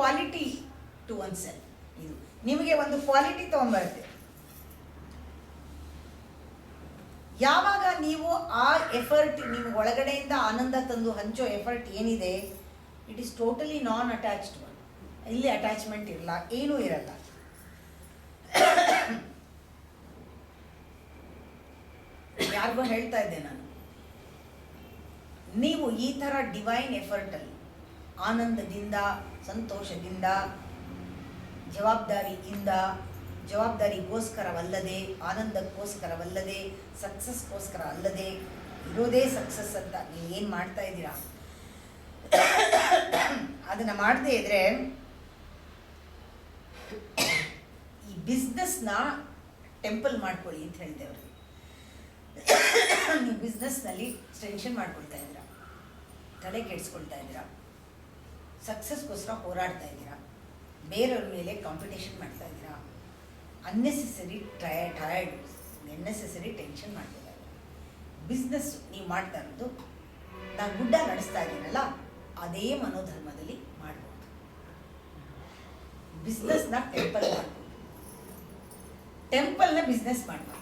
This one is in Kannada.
Quality to one self. ಇದು ನಿಮಗೆ ಒಂದು ಕ್ವಾಲಿಟಿ ತೊಗೊಂಬರುತ್ತೆ. ಯಾವಾಗ ನೀವು ಆ ಎಫರ್ಟ್ ನಿಮಗೆ ಒಳಗಡೆಯಿಂದ ಆನಂದ ತಂದು ಹಂಚೋ ಎಫರ್ಟ್ ಏನಿದೆ, it is totally non attached one. ಇಲ್ಲಿ ಅಟ್ಯಾಚ್ಮೆಂಟ್ ಇರಲ್ಲ, ಏನೂ ಇರಲ್ಲ. ಯಾರಿಗೋ ಹೇಳ್ತಾ ಇದ್ದೆ ನಾನು, ನೀವು ಈ ಥರ ಡಿವೈನ್ ಎಫರ್ಟಲ್ಲಿ ಆನಂದದಿಂದ, ಸಂತೋಷದಿಂದ, ಜವಾಬ್ದಾರಿಗೋಸ್ಕರವಲ್ಲದೆ, ಆನಂದಕ್ಕೋಸ್ಕರವಲ್ಲದೆ, ಸಕ್ಸಸ್ಗೋಸ್ಕರ ಅಲ್ಲದೆ ಇರೋದೇ ಸಕ್ಸಸ್ ಅಂತ ನೀವು ಏನು ಮಾಡ್ತಾ ಇದ್ದೀರಾ, ಅದನ್ನು ಮಾಡದೇ ಇದ್ರೆ ಈ ಬಿಸ್ನೆಸ್ನ ಟೆಂಪಲ್ ಮಾಡ್ಕೊಳ್ಳಿ ಅಂತ ಹೇಳಿದೆ ಅವ್ರಿಗೆ. ನೀವು ಬಿಸ್ನೆಸ್ನಲ್ಲಿ ಟೆನ್ಷನ್ ಮಾಡ್ಕೊಳ್ತಾ ಇದ್ದೀರಾ, ತಲೆ ಕೆಡಿಸ್ಕೊಳ್ತಾ ಇದ್ದೀರಾ, ಸಕ್ಸಸ್ಗೋಸ್ಕರ ಹೋರಾಡ್ತಾ ಇದ್ದೀರಾ, ಬೇರೆಯವ್ರ ಮೇಲೆ ಕಾಂಪಿಟೇಷನ್ ಮಾಡ್ತಾ ಇದ್ದೀರಾ, ಅನ್ನೆಸೆಸರಿ ಟಯರ್ಡ್, ಅನ್ನೆಸೆಸರಿ ಟೆನ್ಷನ್ ಮಾಡ್ತಾ ಇದ್ದೀರಾ. ಬಿಸ್ನೆಸ್ ನೀವು ಮಾಡ್ತಾ ಇರೋದು, ನಾನು ಗುಡ್ಡ ನಡೆಸ್ತಾ ಇದ್ದೀನಲ್ಲ ಅದೇ ಮನೋಧರ್ಮದಲ್ಲಿ ಮಾಡ್ಬೋದು. ಬಿಸ್ನೆಸ್ನ ಟೆಂಪಲ್ ಮಾಡ್ಬೋದು, ಟೆಂಪಲ್ನ ಬಿಸ್ನೆಸ್ ಮಾಡ್ಬೋದು.